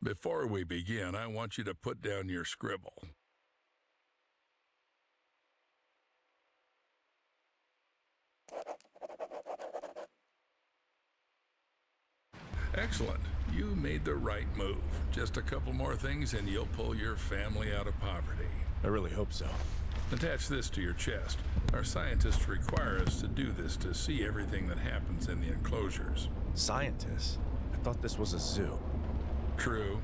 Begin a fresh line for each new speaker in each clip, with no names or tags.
Before we begin, I want you to put down your scribble. Excellent. You made the right move. Just a couple more things and you'll pull your family out of poverty.
I really hope so.
Attach this to your chest. Our scientists require us to do this to see everything that happens in the enclosures.
Scientists? I thought this was a zoo.
True.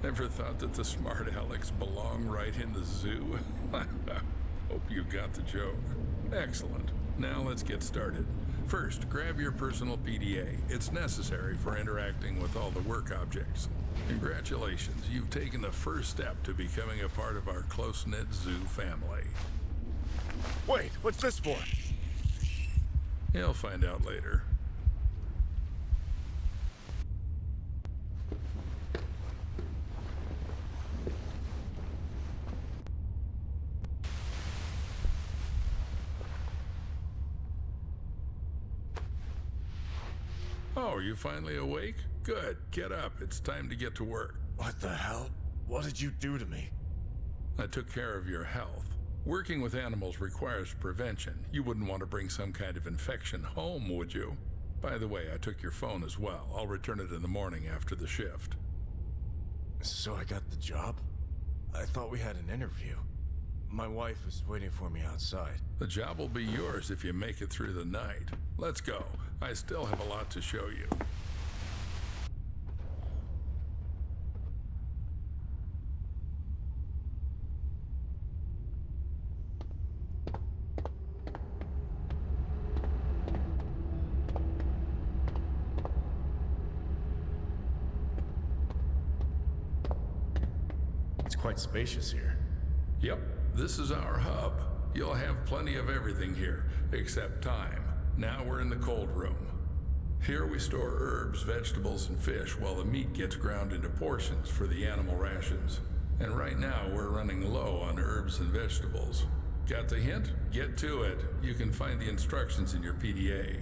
Ever thought that the smart Alex belong right in the zoo? Hope you got the joke. Excellent. Now let's get started. First, grab your personal PDA. It's necessary for interacting with all the work objects. Congratulations, you've taken the first step to becoming a part of our close-knit zoo family.
Wait, what's this for?
You'll find out later. Oh, are you finally awake? Good. Get up. It's time to get to work.
What the hell? What did you do to me?
I took care of your health. Working with animals requires prevention. You wouldn't want to bring some kind of infection home, would you? By the way, I took your phone as well. I'll return it in the morning after the shift.
So I got the job? I thought we had an interview. My wife is waiting for me outside.
The job will be yours if you make it through the night. Let's go. I still have a lot to show you.
It's quite spacious here.
Yep, this is our hub. You'll have plenty of everything here, except time. Now we're in the cold room. Here we store herbs, vegetables, and fish while the meat gets ground into portions for the animal rations. And right now we're running low on herbs and vegetables. Got the hint? Get to it. You can find the instructions in your PDA.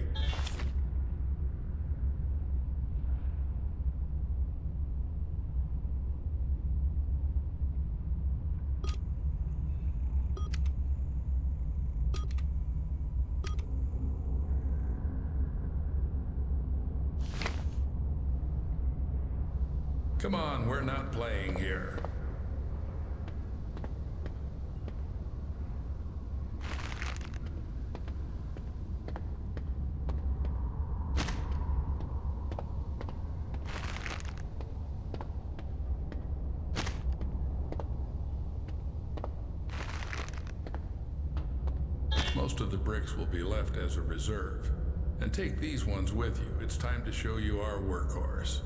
Come on, we're not playing here. Most of the bricks will be left as a reserve. And take these ones with you. It's time to show you our workhorse.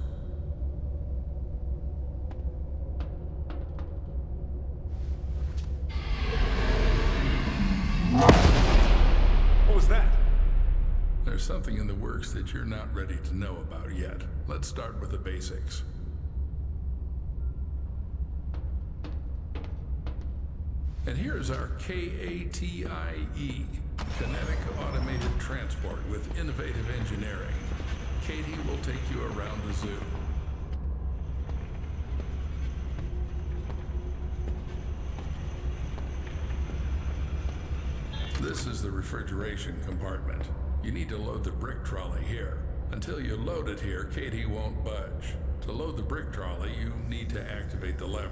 There's something in the works that you're not ready to know about yet. Let's start with the basics. And here's our KATIE, Kinetic Automated Transport with Innovative Engineering. Katie will take you around the zoo. This is the refrigeration compartment. You need to load the brick trolley here. Until you load it here, Katie won't budge. To load the brick trolley, you need to activate the lever.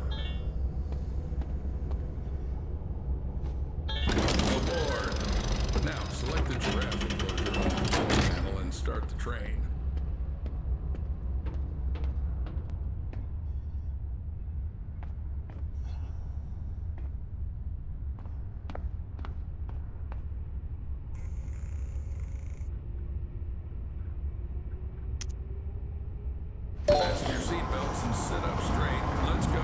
Aboard! Now, select the giraffe enclosure on the control panel and start the train. Fasten your seatbelts and sit up straight. Let's go.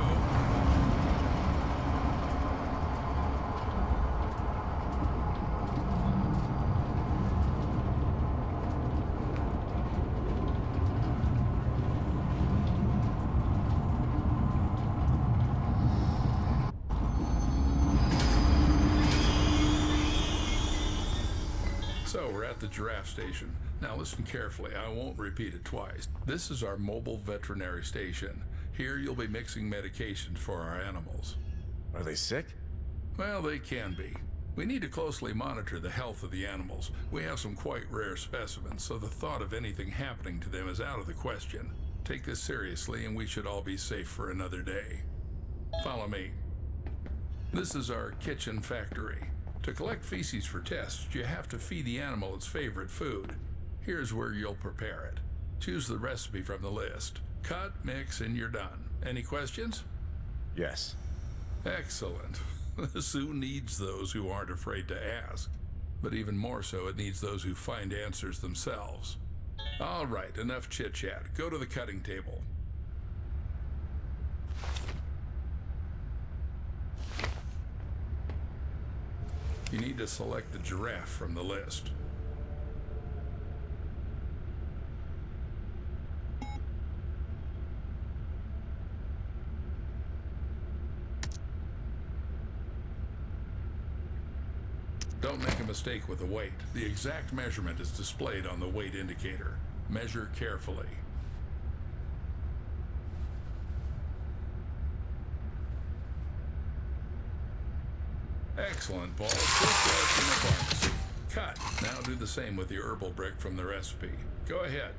So we're at the giraffe station. Now listen carefully, I won't repeat it twice. This is our mobile veterinary station. Here you'll be mixing medications for our animals.
Are they sick?
Well, they can be. We need to closely monitor the health of the animals. We have some quite rare specimens, so the thought of anything happening to them is out of the question. Take this seriously, and we should all be safe for another day. Follow me. This is our kitchen factory. To collect feces for tests, you have to feed the animal its favorite food. Here's where you'll prepare it. Choose the recipe from the list. Cut, mix, and you're done. Any questions?
Yes.
Excellent. The zoo needs those who aren't afraid to ask. But even more so, it needs those who find answers themselves. All right, enough chit-chat. Go to the cutting table. You need to select the giraffe from the list. Don't make a mistake with the weight. The exact measurement is displayed on the weight indicator. Measure carefully. Excellent, Paul. Just like in the pharmacy. Cut. Now do the same with the herbal brick from the recipe. Go ahead.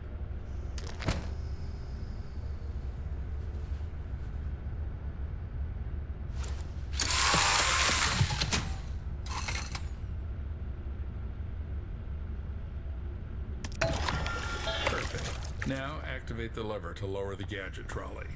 Perfect. Now activate the lever to lower the gadget trolley.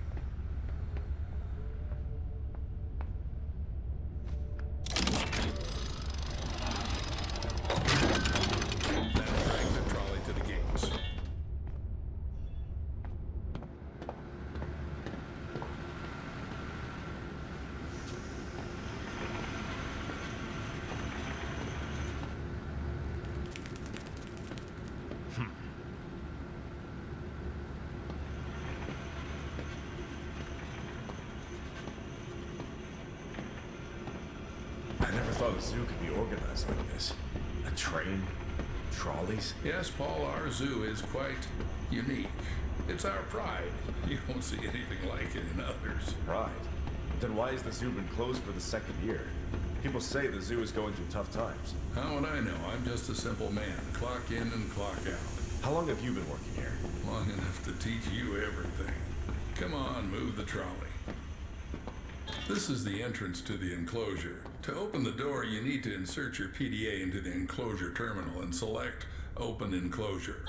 The zoo could be organized like this. A train, trolleys.
Yes, Paul, our zoo is quite unique. It's our pride. You won't see anything like it in others.
Pride? Then why has the zoo been closed for the second year? People say the zoo is going through tough times.
How would I know? I'm just a simple man. Clock in and clock out.
How long have you been working here?
Long enough to teach you everything. Come on, move the trolley. This is the entrance to the enclosure. To open the door, you need to insert your PDA into the enclosure terminal and select Open Enclosure.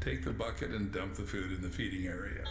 Take the bucket and dump the food in the feeding area.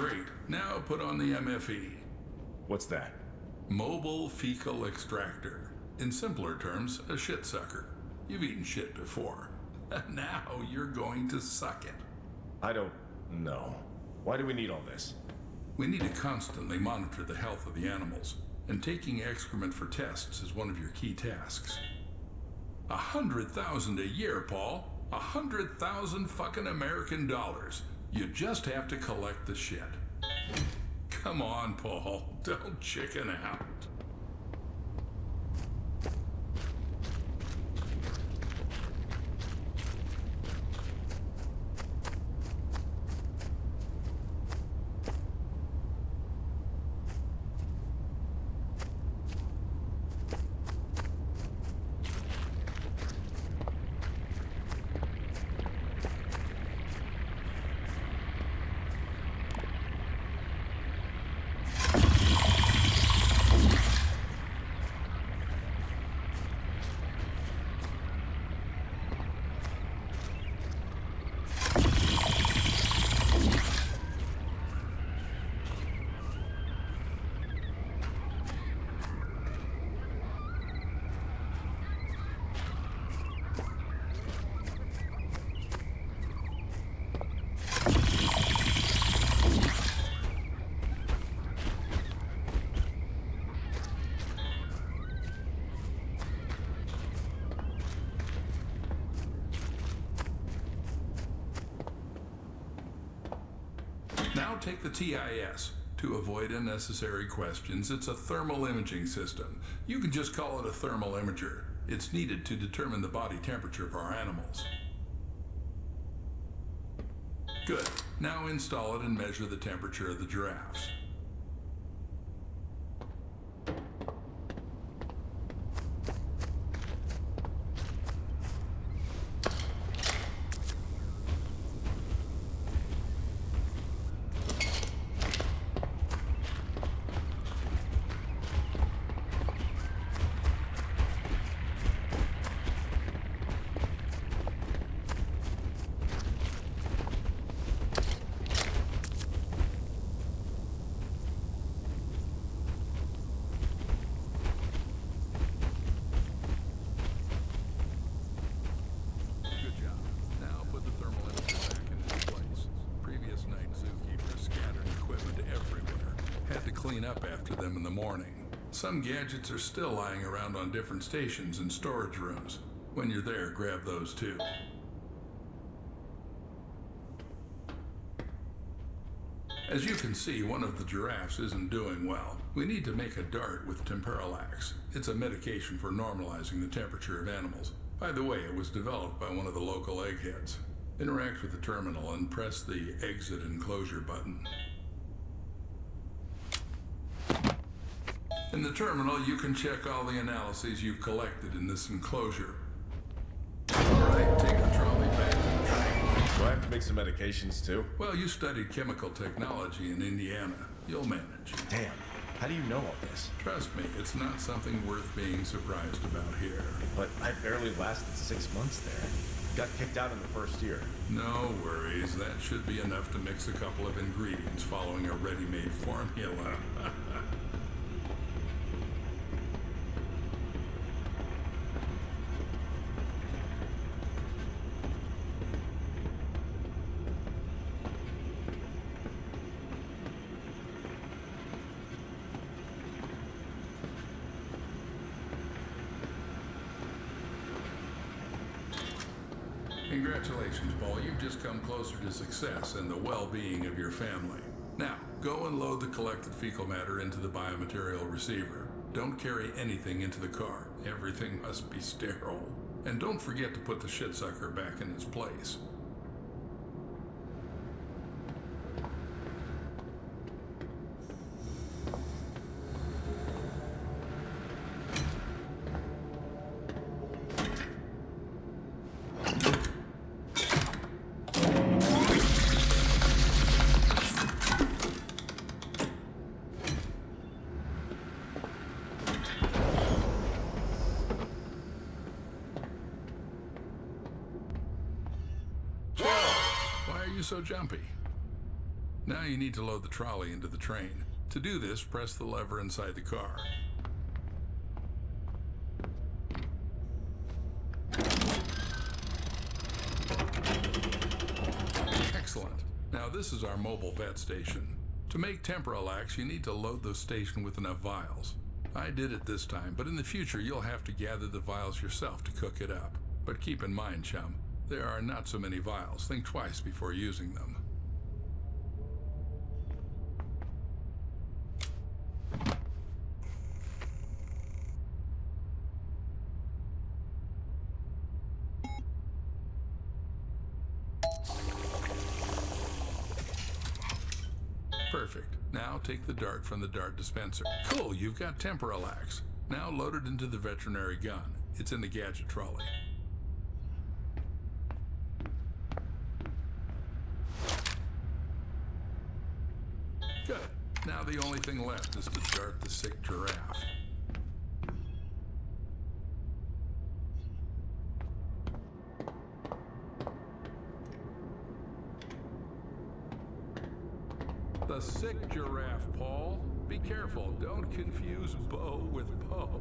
Great. Now put on the MFE.
What's that?
Mobile Fecal Extractor. In simpler terms, a shit sucker. You've eaten shit before. Now you're going to suck it.
I don't know. Why do we need all this?
We need to constantly monitor the health of the animals, and taking excrement for tests is one of your key tasks. 100,000 a year, Paul. 100,000 fucking American dollars. You just have to collect the shit. Come on, Paul. Don't chicken out. Now take the TIS. To avoid unnecessary questions, it's a thermal imaging system. You can just call it a thermal imager. It's needed to determine the body temperature of our animals. Good. Now install it and measure the temperature of the giraffes. Clean up after them in the morning. Some gadgets are still lying around on different stations and storage rooms. When you're there, grab those too. As you can see, one of the giraffes isn't doing well. We need to make a dart with Temperalax. It's a medication for normalizing the temperature of animals. By the way, it was developed by one of the local eggheads. Interact with the terminal and press the exit enclosure button. In the terminal, you can check all the analyses you've collected in this enclosure. Alright, take the trolley back to the train.
Do I have to make some medications too?
Well, you studied chemical technology in Indiana. You'll manage.
Damn, how do you know all this?
Trust me, it's not something worth being surprised about here.
But I barely lasted 6 months there. Got kicked out in the first year.
No worries, that should be enough to mix a couple of ingredients following a ready-made formula. Congratulations, Paul. You've just come closer to success and the well-being of your family. Now, go and load the collected fecal matter into the biomaterial receiver. Don't carry anything into the car. Everything must be sterile. And don't forget to put the shit sucker back in its place. So jumpy. Now you need to load the trolley into the train. To do this, press the lever inside the car. Excellent. Now this is our mobile vet station. To make Temporalax, you need to load the station with enough vials. I did it this time, but in the future you'll have to gather the vials yourself to cook it up. But keep in mind, chum, there are not so many vials. Think twice before using them. Perfect. Now take the dart from the dart dispenser. Cool, you've got Temporalax. Now load it into the veterinary gun. It's in the gadget trolley. Good. Now the only thing left is to dart the sick giraffe. The sick giraffe, Paul. Be careful, don't confuse Bo with Poe.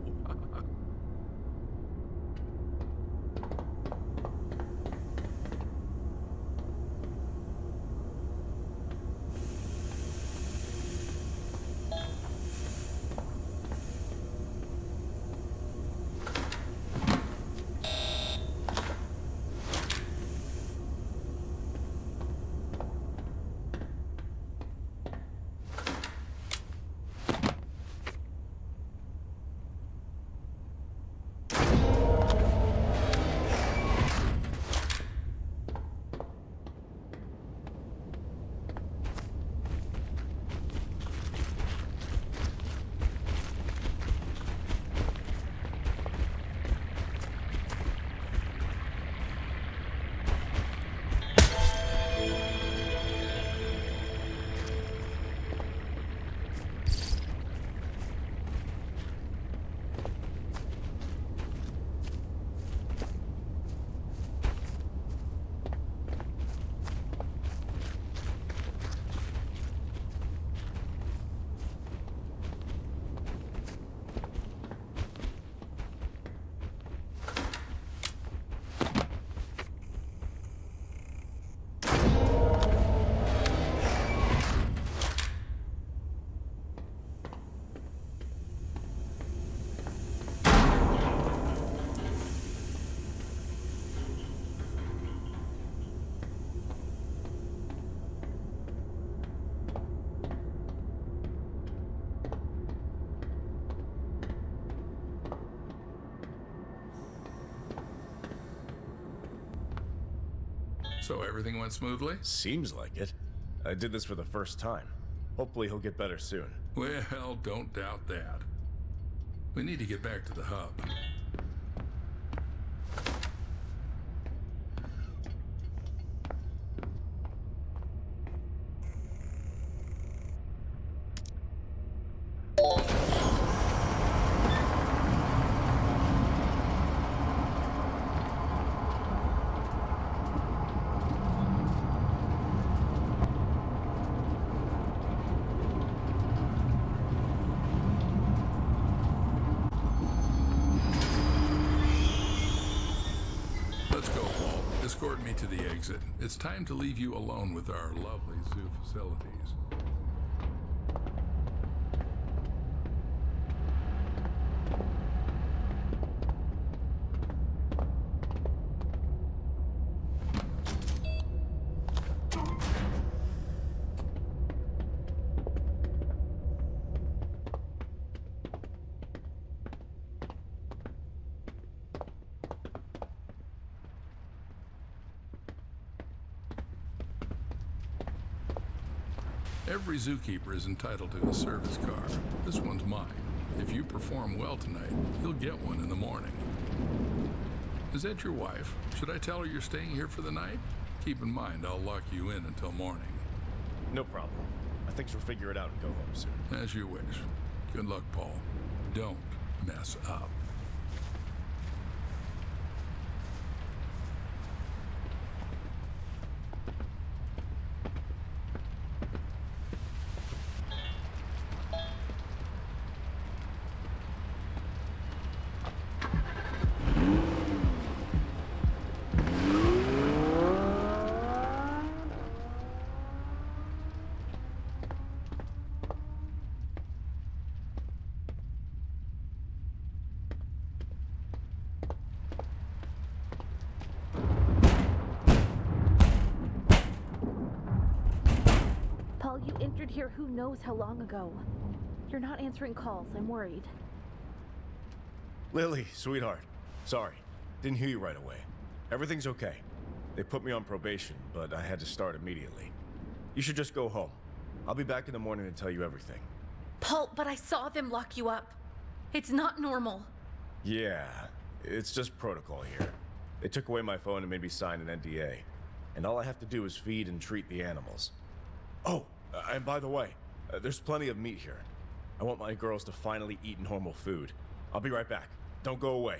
So everything went smoothly?
Seems like it. I did this for the first time. Hopefully he'll get better soon.
Well, don't doubt that. We need to get back to the hub. Escort me to the exit. It's time to leave you alone with our lovely zoo facilities. Every zookeeper is entitled to a service car. This one's mine. If you perform well tonight, you'll get one in the morning. Is that your wife? Should I tell her you're staying here for the night? Keep in mind, I'll lock you in until morning.
No problem. I think she'll figure it out and go home soon.
As you wish. Good luck, Paul. Don't mess up.
here who knows how long ago. You're not answering calls. I'm worried.
Lily, sweetheart. Sorry. Didn't hear you right away. Everything's okay. They put me on probation, but I had to start immediately. You should just go home. I'll be back in the morning to tell you everything.
Paul, but I saw them lock you up. It's not normal.
Yeah, it's just protocol here. They took away my phone and made me sign an NDA. And all I have to do is feed and treat the animals. Oh, and by the way, there's plenty of meat here. I want my girls to finally eat normal food. I'll be right back. Don't go away.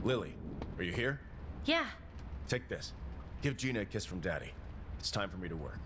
Lily, are you here?
Yeah.
Take this. Give Gina a kiss from Daddy. It's time for me to work.